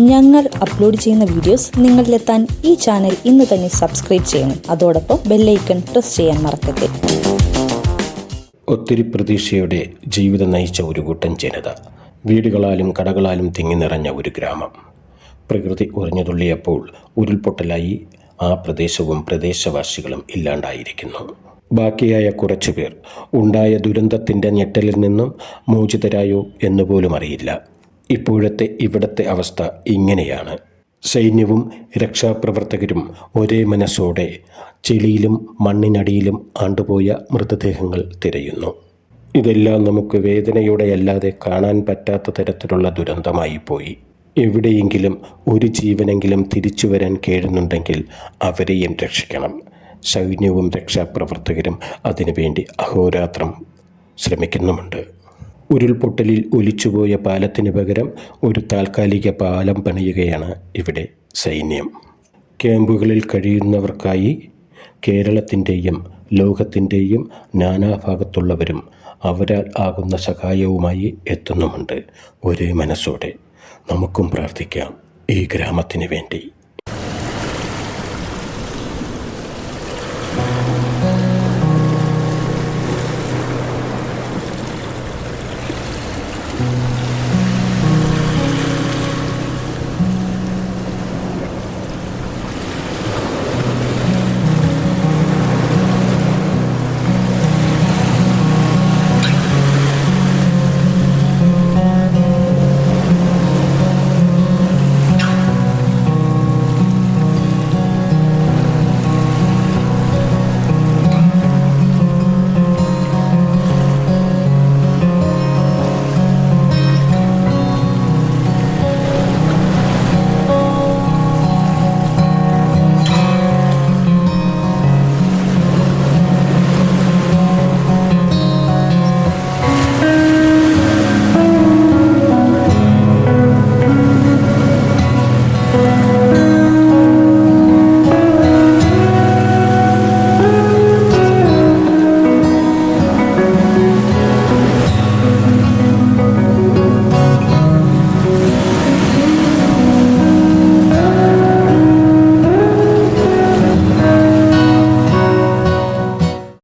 ഞങ്ങൾ അപ്ലോഡ് ചെയ്യുന്ന വീഡിയോസ് നിങ്ങളിലെത്താൻ ഈ ചാനൽ ഇന്ന് തന്നെ സബ്സ്ക്രൈബ് ചെയ്യണം. അതോടൊപ്പം ബെല്ലൈക്കൺ പ്രസ് ചെയ്യാൻ മറക്കരുത്. ഒത്തിരി പ്രതീക്ഷയോടെ ജീവിതം നയിച്ച ഒരു കൂട്ടം ജനത, വീടുകളാലും കടകളാലും തിങ്ങി നിറഞ്ഞ ഒരു ഗ്രാമം. പ്രകൃതി ഉറഞ്ഞുതുള്ളിയപ്പോൾ ഉരുൾപൊട്ടലായി ആ പ്രദേശവും പ്രദേശവാസികളും ഇല്ലാണ്ടായിരിക്കുന്നു. ബാക്കിയായ കുറച്ചുപേർ ഉണ്ടായ ദുരന്തത്തിൻ്റെ ഞെട്ടലിൽ നിന്നും മോചിതരായോ എന്നുപോലും അറിയില്ല. ഇപ്പോഴത്തെ ഇവിടത്തെ അവസ്ഥ ഇങ്ങനെയാണ്. സൈന്യവും രക്ഷാപ്രവർത്തകരും ഒരേ മനസ്സോടെ ചെളിയിലും മണ്ണിനടിയിലും ആണ്ടുപോയ മൃതദേഹങ്ങൾ തിരയുന്നു. ഇതെല്ലാം നമുക്ക് വേദനയോടെയല്ലാതെ കാണാൻ പറ്റാത്ത തരത്തിലുള്ള ദുരന്തമായി പോയി. എവിടെയെങ്കിലും ഒരു ജീവനെങ്കിലും തിരിച്ചു വരാൻ കഴിയുന്നുണ്ടെങ്കിൽ അവരെയും രക്ഷിക്കണം. സൈന്യവും രക്ഷാപ്രവർത്തകരും അതിനുവേണ്ടി അഹോരാത്രം ശ്രമിക്കുന്നുമുണ്ട്. ഉരുൾപൊട്ടലിൽ ഒലിച്ചുപോയ പാലത്തിന് പകരം ഒരു താൽക്കാലിക പാലം പണിയുകയാണ് ഇവിടെ സൈന്യം. ക്യാമ്പുകളിൽ കഴിയുന്നവർക്കായി കേരളത്തിൻ്റെയും ലോകത്തിൻ്റെയും നാനാഭാഗത്തുള്ളവരും അവരാൽ ആകുന്ന സഹായവുമായി എത്തുന്നുമുണ്ട്. ഒരേ മനസ്സോടെ നമുക്കും പ്രാർത്ഥിക്കാം ഈ ഗ്രാമത്തിന് വേണ്ടി.